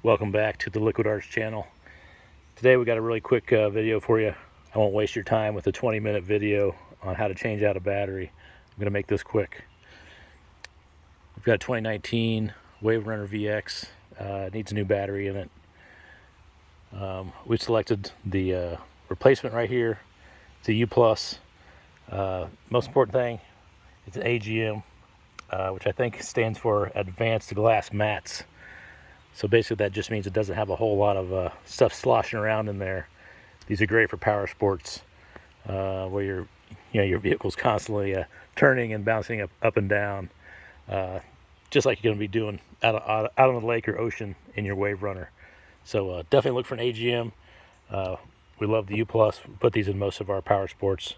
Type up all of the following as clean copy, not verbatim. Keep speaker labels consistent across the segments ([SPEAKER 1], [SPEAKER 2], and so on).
[SPEAKER 1] Welcome back to the Liquid Arts channel. Today we got a really quick video for you. I won't waste your time with a 20-minute video on how to change out a battery. I'm going to make this quick. We've got a 2019 Waverunner VX. It needs a new battery in it. We've selected the replacement right here. It's a UPLUS. Most important thing, it's an AGM, which I think stands for Advanced Glass Mats. So basically that just means it doesn't have a whole lot of stuff sloshing around in there. These are great for power sports, where your vehicle's constantly turning and bouncing up and down, just like you're going to be doing out on the lake or ocean in your Waverunner. So definitely look for an AGM. We love the UPLUS. We put these in most of our power sports.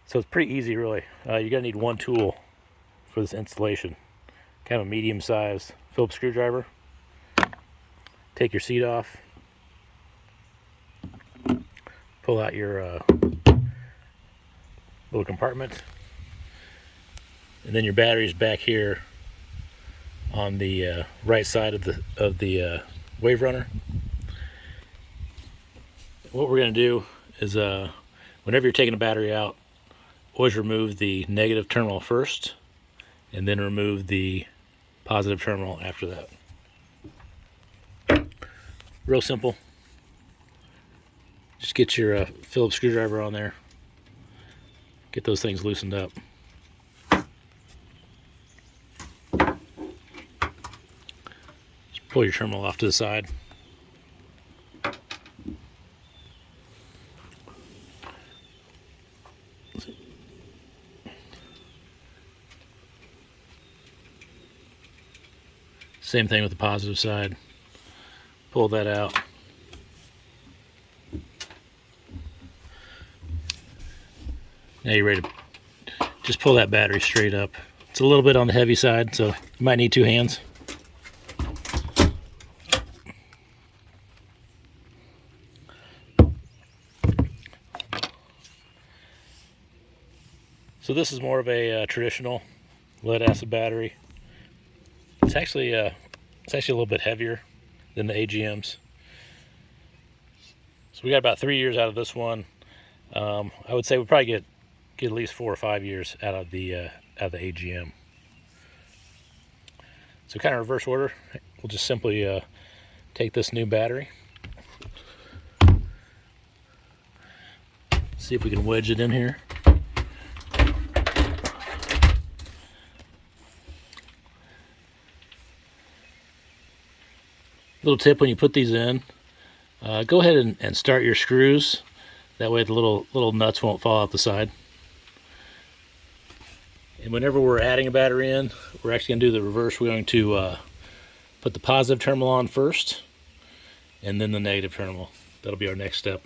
[SPEAKER 1] So it's pretty easy, really. You're going to need one tool for this installation. Kind of a medium-sized Phillips screwdriver. Take your seat off. Pull out your little compartment, and then your battery's back here on the right side of the Waverunner. What we're going to do is, whenever you're taking a battery out, always remove the negative terminal first, and then remove the positive terminal after that. Real simple. Just get your Phillips screwdriver on there. Get those things loosened up. Just pull your terminal off to the side. Same thing with the positive side. Pull that out. Now you're ready to just pull that battery straight up. It's a little bit on the heavy side, so you might need two hands. So this is more of a traditional lead acid battery. It's actually a little bit heavier than the AGMs. So we got about 3 years out of this one. I would say we'll probably get at least 4 or 5 years out of the AGM. So kind of reverse order. We'll just simply take this new battery. See if we can wedge it in here. Little tip when you put these in, go ahead and start your screws. That way the little nuts won't fall out the side. And whenever we're adding a battery in, we're actually going to do the reverse. We're going to put the positive terminal on first, and then the negative terminal. That'll be our next step.